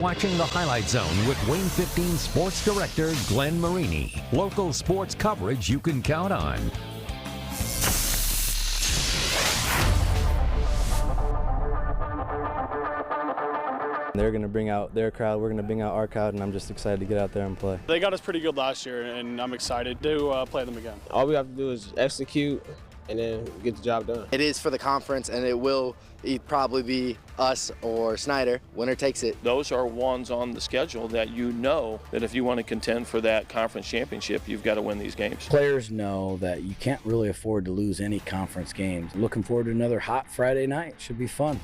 Watching the Highlight Zone with Wayne 15 Sports Director Glenn Marini. Local sports coverage you can count on. They're going to bring out their crowd, we're going to bring out our crowd, and I'm just excited to get out there and play. They got us pretty good last year, and I'm excited to play them again. All we have to do is execute and then get the job done. It is for the conference, and it will probably be us or Snider. Winner takes it. Those are ones on the schedule that you know that if you want to contend for that conference championship, you've got to win these games. Players know that you can't really afford to lose any conference games. Looking forward to another hot Friday night. Should be fun.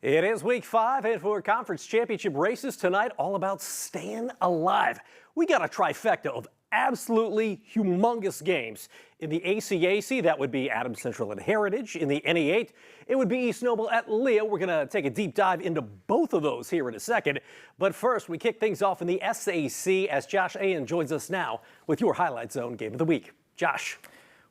It is week 5, and for conference championship races tonight, all about staying alive. We got a trifecta of absolutely humongous games. In the ACAC, that would be Adams Central and Heritage. In the NE8, it would be East Noble at Leo. We're going to take a deep dive into both of those here in a second. But first, we kick things off in the SAC as Josh Ayen joins us now with your Highlight Zone Game of the Week. Josh.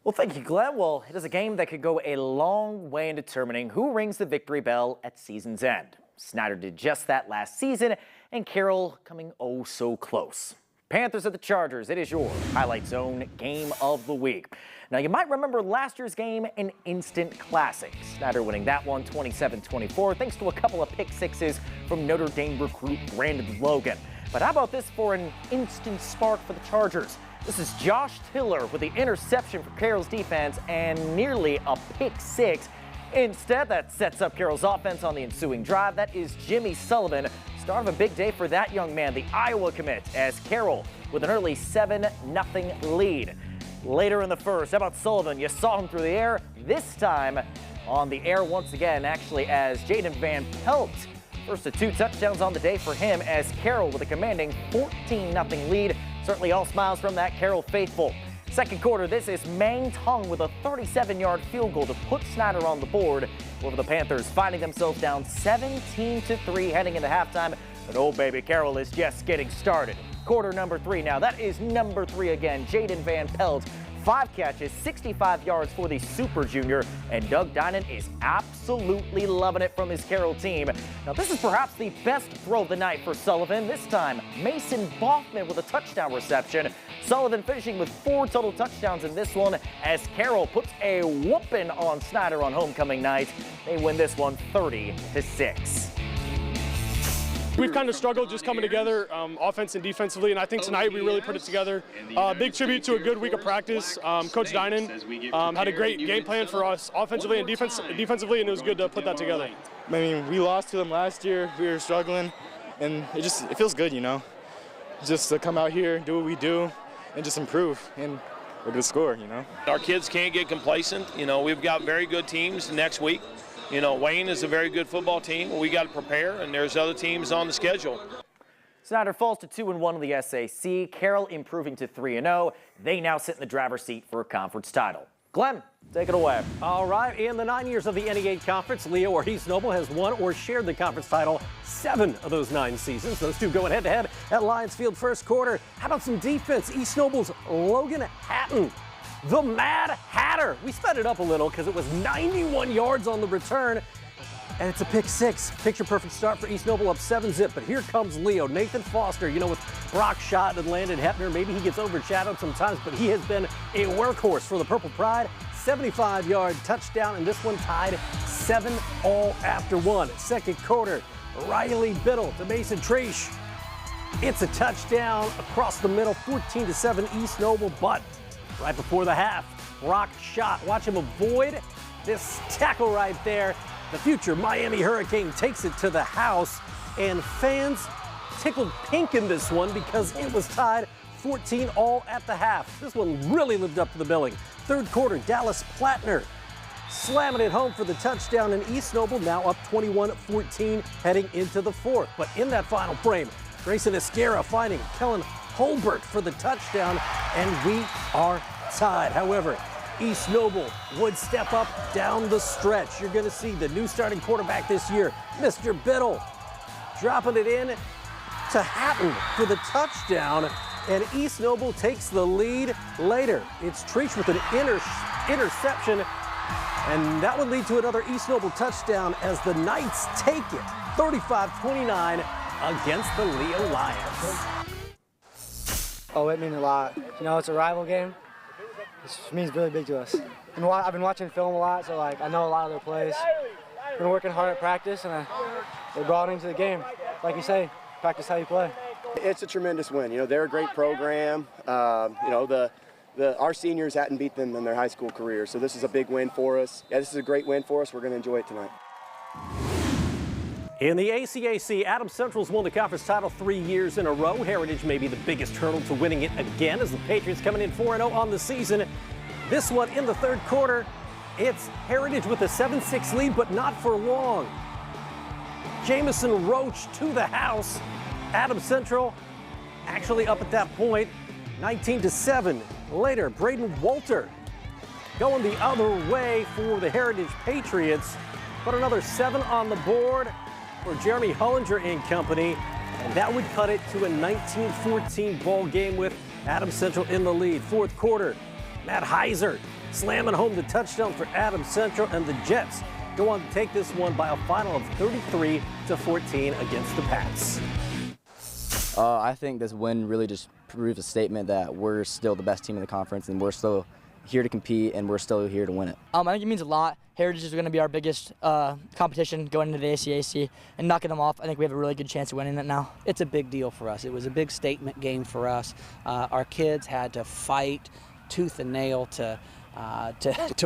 Well, thank you, Glenn. Well, it is a game that could go a long way in determining who rings the victory bell at season's end. Snider did just that last season, and Carroll coming oh so close. Panthers at the Chargers, it is your Highlight Zone Game of the Week. Now, you might remember last year's game, an instant classic. Snider winning that one 27-24, thanks to a couple of pick sixes from Notre Dame recruit Brandon Logan. But how about this for an instant spark for the Chargers? This is Josh Tiller with the interception for Carroll's defense and nearly a pick six. Instead, that sets up Carroll's offense on the ensuing drive. That is Jimmy Sullivan. Start of a big day for that young man, the Iowa commit, as Carroll with an early 7-0 lead. Later in the first, how about Sullivan? You saw him through the air, this time on the air once again, actually, as Jaden Van Pelt. First of 2 touchdowns on the day for him, as Carroll with a commanding 14-0 lead. Certainly all smiles from that Carroll faithful. Second quarter, this is Mang Tong with a 37-yard field goal to put Snider on the board over the Panthers, finding themselves down 17-3 heading into halftime. But oh baby, Carroll is just getting started. Quarter number 3 now. That is number 3 again, Jaden Van Pelt. 5 catches, 65 yards for the Super Junior, and Doug Dinan is absolutely loving it from his Carroll team. Now, this is perhaps the best throw of the night for Sullivan. This time, Mason Boffman with a touchdown reception. Sullivan finishing with 4 total touchdowns in this one, as Carroll puts a whooping on Snider on homecoming night. They win this one 30-6. We've kind of struggled just coming together offense and defensively, and I think tonight we really put it together. Big tribute to a good week of practice. Coach Dinan had a great game plan for us offensively and defensively, and it was good to put that together. I mean, we lost to them last year. We were struggling, and it feels good, you know, just to come out here, do what we do, and just improve, and we're going to score, you know. Our kids can't get complacent. You know, we've got very good teams next week. You know, Wayne is a very good football team. We got to prepare, and there's other teams on the schedule. Snider falls to 2-1 in the SAC. Carroll improving to 3-0. They now sit in the driver's seat for a conference title. Glenn, take it away. All right, in the 9 years of the NE8 Conference, Leo or East Noble has won or shared the conference title 7 of those 9 seasons. Those two going head-to-head at Lions Field first quarter. How about some defense? East Noble's Logan Hatton, the Mad Hatter. We sped it up a little because it was 91 yards on the return, and it's a pick 6. Picture-perfect start for East Noble, up 7-zip. But here comes Leo. Nathan Foster, you know, with Brock shot and Landon Hepner. Maybe he gets overshadowed sometimes, but he has been a workhorse for the Purple Pride. 75-yard touchdown, and this one tied 7-all after 1. Second quarter, Riley Biddle to Mason Treesh. It's a touchdown across the middle, 14-7 East Noble, but right before the half, Brock shot. Watch him avoid this tackle right there. The future Miami Hurricane takes it to the house, and fans tickled pink in this one because it was tied 14-all at the half. This one really lived up to the billing. Third quarter, Dallas Plattner slamming it home for the touchdown, and East Noble now up 21-14 heading into the fourth. But in that final frame, Grayson Esquera finding Kellen Holbert for the touchdown, and we are tied. However, East Noble would step up down the stretch. You're going to see the new starting quarterback this year, Mr. Biddle, dropping it in to Hatton for the touchdown, and East Noble takes the lead later. It's Treach with an interception, And that would lead to another East Noble touchdown as the Knights take it 35-29 against the Leo Lions. Oh, it means a lot. You know, it's a rival game. This means really big to us. I've been watching film a lot, so like I know a lot of their plays. Been working hard at practice, and they brought it into the game. Like you say, practice how you play. It's a tremendous win. You know, they're a great program. You know, our seniors hadn't beat them in their high school career, so this is a big win for us. Yeah, this is a great win for us. We're going to enjoy it tonight. In the ACAC, Adams Central's won the conference title 3 years in a row. Heritage may be the biggest hurdle to winning it again as the Patriots coming in 4-0 on the season. This one in the third quarter, it's Heritage with a 7-6 lead, but not for long. Jamison Roach to the house. Adams Central actually up at that point, 19-7. Later, Braden Walter going the other way for the Heritage Patriots. Put another 7 on the board for Jeremy Hullinger and company, and that would cut it to a 19-14 ball game with Adams Central in the lead. Fourth quarter, Matt Heiser slamming home the touchdown for Adams Central, and the Jets go on to take this one by a final of 33-14 against the Pats. I think this win really just proves a statement that we're still the best team in the conference, and we're still here to compete, and we're still here to win it. I think it means a lot. Heritage is going to be our biggest competition going into the ACAC, and knocking them off, I think we have a really good chance of winning it now. It's a big deal for us. It was a big statement game for us. Our kids had to fight tooth and nail to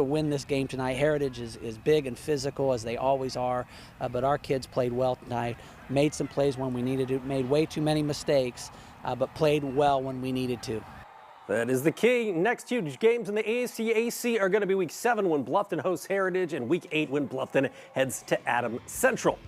win this game tonight. Heritage is big and physical, as they always are, but our kids played well tonight, made some plays when we needed to, made way too many mistakes, but played well when we needed to. That is the key. Next huge games in the ACAC are going to be Week 7 when Bluffton hosts Heritage, and Week 8 when Bluffton heads to Adams Central.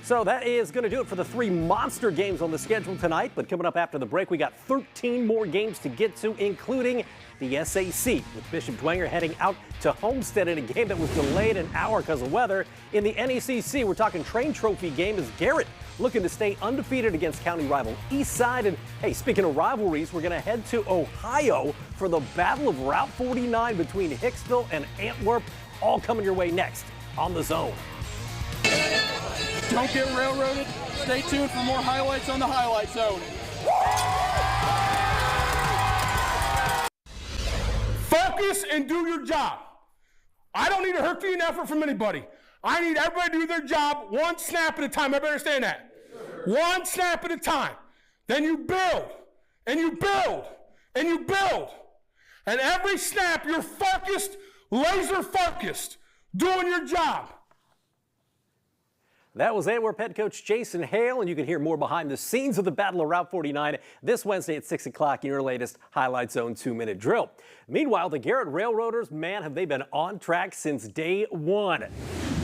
So that is going to do it for the 3 monster games on the schedule tonight. But coming up after the break, we got 13 more games to get to, including the SAC, with Bishop Dwenger heading out to Homestead in a game that was delayed an hour because of weather. In the NECC, we're talking Train Trophy game as Garrett looking to stay undefeated against county rival Eastside. And hey, speaking of rivalries, we're going to head to Ohio for the Battle of Route 49 between Hicksville and Antwerp. All coming your way next on The Zone. Don't get railroaded. Stay tuned for more highlights on the Highlight Zone. Focus and do your job. I don't need a Herculean effort from anybody. I need everybody to do their job one snap at a time. Everybody understand that? One snap at a time. Then you build, and you build, and you build. And every snap, you're focused, laser focused, doing your job. That was Antwerp head coach Jason Hale, and you can hear more behind the scenes of the Battle of Route 49 this Wednesday at 6 o'clock in your latest Highlight Zone 2-minute drill. Meanwhile, the Garrett Railroaders, man, have they been on track since day one.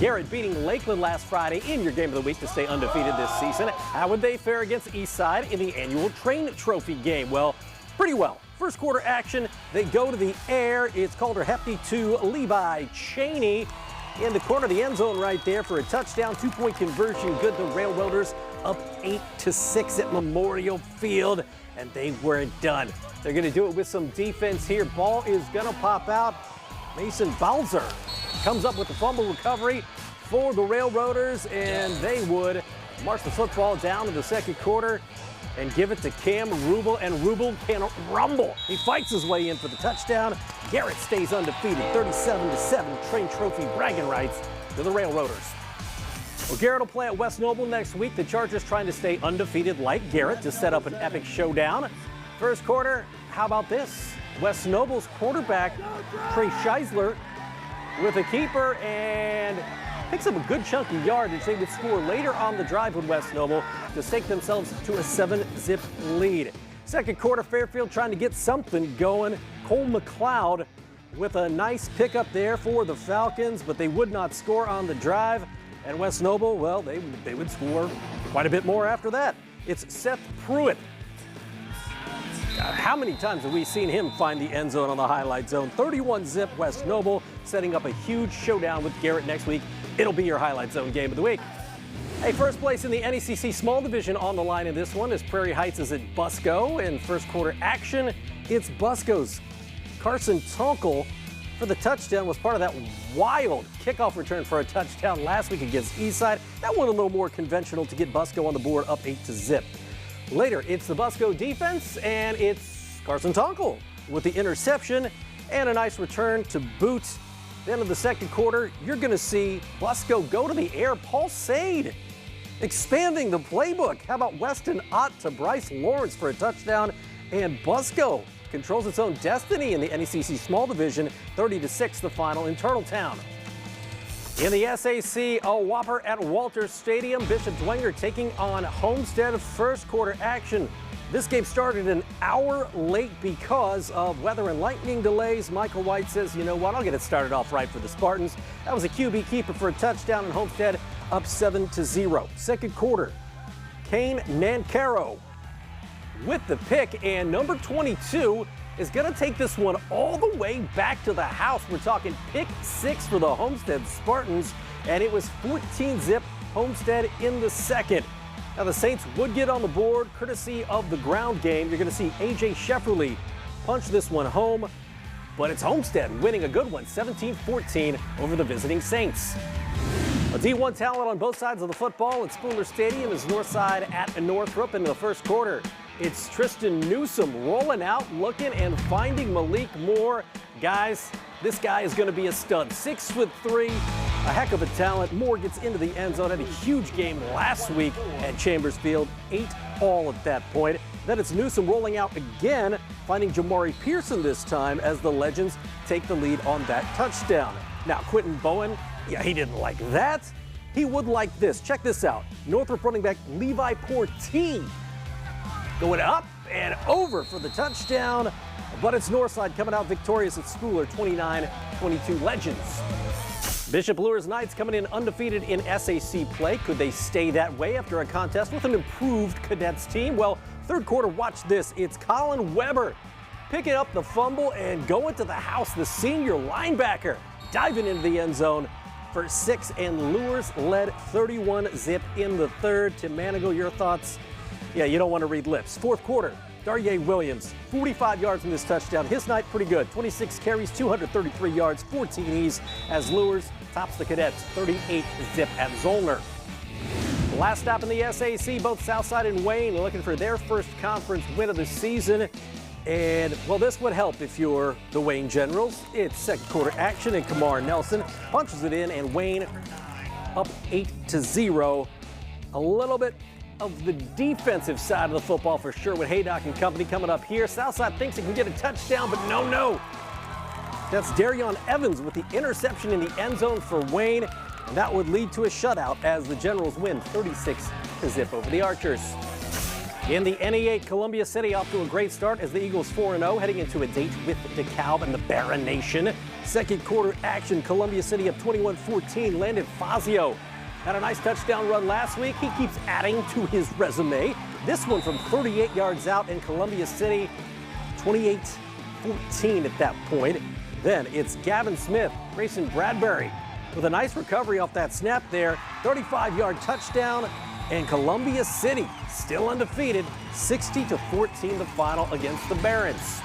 Garrett beating Lakeland last Friday in your game of the week to stay undefeated this season. How would they fare against Eastside in the annual Train Trophy game? Well, pretty well. First quarter action, they go to the air. It's Calder Hefty to Levi Cheney in the corner of the end zone right there for a touchdown. 2-point conversion good. The Railroaders up 8-6 at Memorial Field, and they weren't done. They're going to do it with some defense here. Ball is going to pop out. Mason Balzer comes up with the fumble recovery for the Railroaders, and they would march the football down in the second quarter and give it to Cam Rubel, and Rubel can rumble. He fights his way in for the touchdown. Garrett stays undefeated, 37-7. Train Trophy bragging rights to the Railroaders. Well, Garrett will play at West Noble next week. The Chargers trying to stay undefeated like Garrett to set up an epic showdown. First quarter, how about this? West Noble's quarterback, Trey Scheisler, with a keeper and picks up a good chunk of yardage. They would score later on the drive with West Noble to stake themselves to a 7-zip lead. Second quarter, Fairfield trying to get something going. Cole McLeod with a nice pickup there for the Falcons, but they would not score on the drive. And West Noble, well, they would score quite a bit more after that. It's Seth Pruitt. God, how many times have we seen him find the end zone on the Highlight Zone? 31-zip West Noble, setting up a huge showdown with Garrett next week. It'll be your Highlight Zone game of the week. Hey, first place in the NECC Small Division on the line in this one as Prairie Heights is at Busco. In first quarter action, it's Busco's Carson Tonkel for the touchdown was part of that wild kickoff return for a touchdown last week against Eastside. That one a little more conventional to get Busco on the board up 8-0. Later, it's the Busco defense, and it's Carson Tonkel with the interception and a nice return to boot. At the end of the second quarter, you're going to see Busco go to the air. Paul Sade expanding the playbook. How about Weston Ott to Bryce Lawrence for a touchdown? And Busco controls its own destiny in the NECC Small Division, 30-6 the final in Turtletown. In the SAC, a whopper at Walters Stadium. Bishop Dwenger taking on Homestead. First quarter action. This game started an hour late because of weather and lightning delays. Michael White says, you know what, I'll get it started off right for the Spartans. That was a QB keeper for a touchdown, and Homestead up 7-0. Second quarter, Kane Nancaro with the pick, and number 22 is going to take this one all the way back to the house. We're talking pick 6 for the Homestead Spartans, and it was 14-0 Homestead in the second. Now the Saints would get on the board courtesy of the ground game. You're going to see A.J. Shefferly punch this one home, but it's Homestead winning a good one, 17-14 over the visiting Saints. A D1 talent on both sides of the football at Spooler Stadium is Northside at Northrup in the first quarter. It's Tristan Newsom rolling out, looking and finding Malik Moore. Guys, this guy is going to be a stud. 6'3", a heck of a talent. Moore gets into the end zone, had a huge game last week at Chambers Field, 8 all at that point. Then it's Newsom rolling out again, finding Jamari Pearson this time as the Legends take the lead on that touchdown. Now, Quentin Bowen, yeah, he didn't like that. He would like this. Check this out. Northrup running back Levi Portee going up and over for the touchdown, but it's Northside coming out victorious at Spooler, 29-22 Legends. Bishop Lures Knights coming in undefeated in SAC play. Could they stay that way after a contest with an improved Cadets team? Well, third quarter, watch this. It's Colin Weber picking up the fumble and going to the house. The senior linebacker diving into the end zone for 6, and Lures led 31-0 in the third. Tim Manigal, your thoughts? Yeah, you don't want to read lips. Fourth quarter, Darye Williams, 45 yards in this touchdown. His night pretty good. 26 carries, 233 yards, 4 TDs as Lures tops the Cadets 38-0 at Zollner. Last stop in the SAC, both Southside and Wayne looking for their first conference win of the season. And, well, this would help if you're the Wayne Generals. It's second quarter action, and Kamar Nelson punches it in, and Wayne up 8-0. A little bit of the defensive side of the football for Sherwood Haydock and company coming up here. Southside thinks it can get a touchdown, but no. That's Darion Evans with the interception in the end zone for Wayne, and that would lead to a shutout as the Generals win 36-0 over the Archers. In the NE8, Columbia City off to a great start as the Eagles 4-0, heading into a date with DeKalb and the Barron Nation. Second quarter action, Columbia City up 21-14, Landon Fazio had a nice touchdown run last week. He keeps adding to his resume. This one from 38 yards out in Columbia City, 28-14 at that point. Then it's Gavin Smith, Grayson Bradbury with a nice recovery off that snap there. 35-yard touchdown, and Columbia City still undefeated, 60-14 the final against the Barons.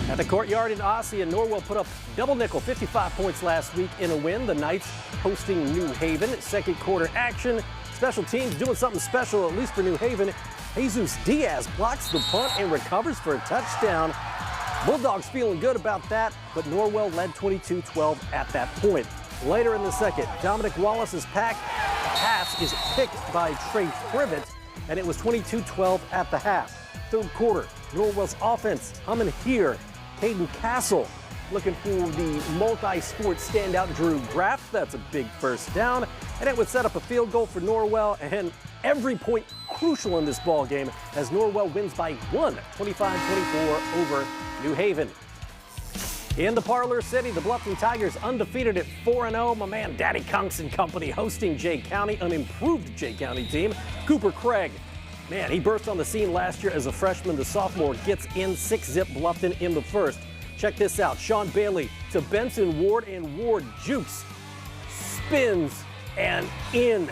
At the Courtyard in Ossea, Norwell put up double nickel, 55 points last week in a win. The Knights hosting New Haven. Second quarter action. Special teams doing something special, at least for New Haven. Jesus Diaz blocks the punt and recovers for a touchdown. Bulldogs feeling good about that, but Norwell led 22-12 at that point. Later in the second, Dominic Wallace's pass is picked by Trey Privet, and it was 22-12 at the half. Third quarter, Norwell's offense humming here. Caden Castle looking for the multi-sport standout Drew Graff. That's a big first down, and it would set up a field goal for Norwell, and every point crucial in this ball game as Norwell wins by 1, 25-24 over New Haven. In the Parlor City, the Bluffton Tigers undefeated at 4-0. My man Daddy Kunks and company hosting Jay County, an improved Jay County team. Cooper Craig, man, he burst on the scene last year as a freshman. The sophomore gets in 6-0 Bluffton in the first. Check this out. Sean Bailey to Benson Ward, and Ward jukes, spins, and in.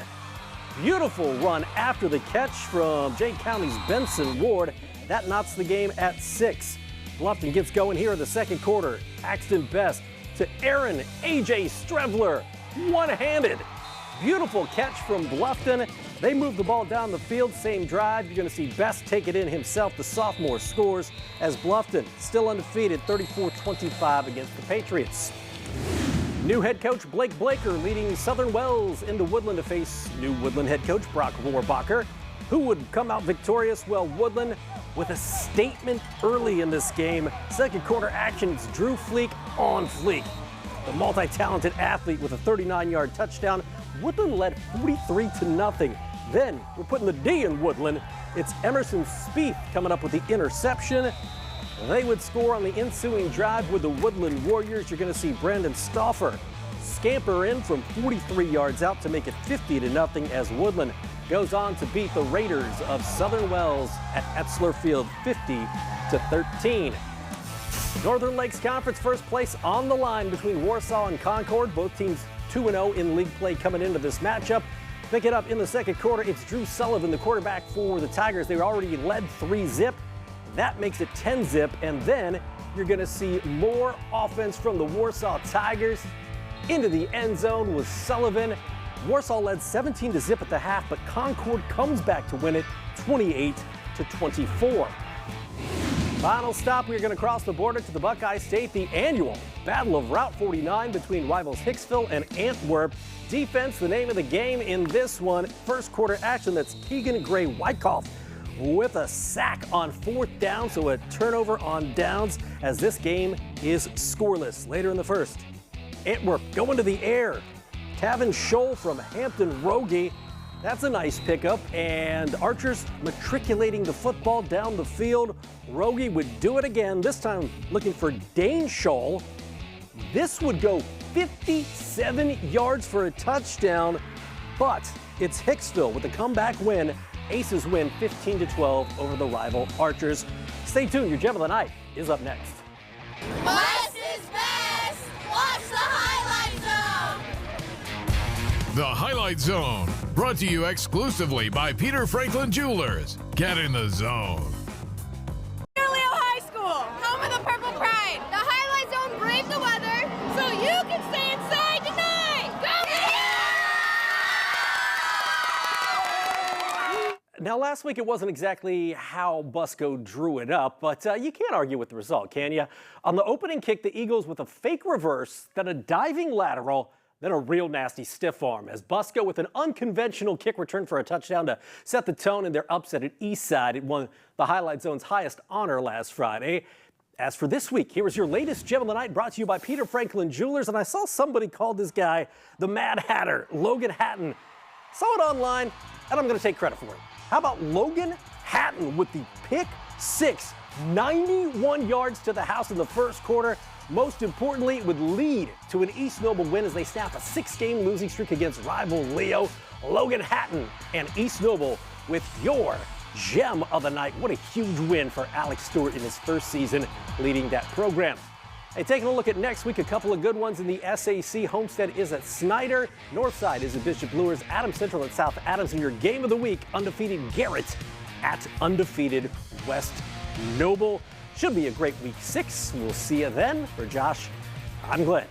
Beautiful run after the catch from Jay County's Benson Ward. That knocks the game at 6. Bluffton gets going here in the second quarter. Axton Best to Aaron A.J. Strevler, one-handed. Beautiful catch from Bluffton. They move the ball down the field, same drive. You're going to see Best take it in himself. The sophomore scores as Bluffton, still undefeated, 34-25 against the Patriots. New head coach Blake Blaker leading Southern Wells into Woodland to face new Woodland head coach Brock Rohrbacher. Who would come out victorious? Well, Woodland with a statement early in this game. Second quarter action, it's Drew Fleek on Fleek. The multi-talented athlete with a 39-yard touchdown. Woodland led 43-0. Then we're putting the D in Woodland. It's Emerson Spieth coming up with the interception. They would score on the ensuing drive with the Woodland Warriors. You're going to see Brandon Stauffer scamper in from 43 yards out to make it 50-0 as Woodland goes on to beat the Raiders of Southern Wells at Etzler Field 50-13. Northern Lakes Conference first place on the line between Warsaw and Concord. Both teams 2-0 in league play coming into this matchup. Pick it up in the second quarter. It's Drew Sullivan, the quarterback for the Tigers. They already led 3-0. That makes it 10-0. And then you're going to see more offense from the Warsaw Tigers into the end zone with Sullivan. Warsaw led 17-0 at the half, but Concord comes back to win it 28-24. Final stop, we're going to cross the border to the Buckeye State, the annual Battle of Route 49 between rivals Hicksville and Antwerp. Defense, the name of the game in this one. First quarter action, that's Keegan Gray-Wyckoff with a sack on fourth down, so a turnover on downs as this game is scoreless. Later in the first, Antwerp going to the air. Tavin Scholl from Hampton Rogie. That's a nice pickup, and Archers matriculating the football down the field. Rogie would do it again, this time looking for Dane Scholl. This would go 57 yards for a touchdown, but it's Hicksville with a comeback win. Aces win 15-12 over the rival Archers. Stay tuned, your gem of the night is up next. West is best! Watch the Highlight Zone! The Highlight Zone, brought to you exclusively by Peter Franklin Jewelers. Get in the zone. Leo High School, home of the Purple Pride. The Highlight Zone braved the weather so you can stay inside tonight. Go! Now, last week it wasn't exactly how Busco drew it up, but you can't argue with the result, can you? On the opening kick, the Eagles with a fake reverse, then a diving lateral, then a real nasty stiff arm as Busco with an unconventional kick return for a touchdown to set the tone in their upset at Eastside. It won the Highlight Zone's highest honor last Friday. As for this week, here is your latest Gem of the Night brought to you by Peter Franklin Jewelers. And I saw somebody call this guy the Mad Hatter, Logan Hatton. Saw it online, and I'm going to take credit for it. How about Logan Hatton with the pick six, 91 yards to the house in the first quarter. Most importantly, it would lead to an East Noble win as they snap a 6-game losing streak against rival Leo. Logan Hatton and East Noble with your Gem of the Night. What a huge win for Alex Stewart in his first season leading that program. Hey, taking a look at next week, a couple of good ones in the SAC. Homestead is at Snider. Northside is at Bishop Luers. Adams Central at South Adams. And your game of the week, undefeated Garrett at undefeated West Noble. Should be a great week 6. We'll see you then. For Josh, I'm Glenn.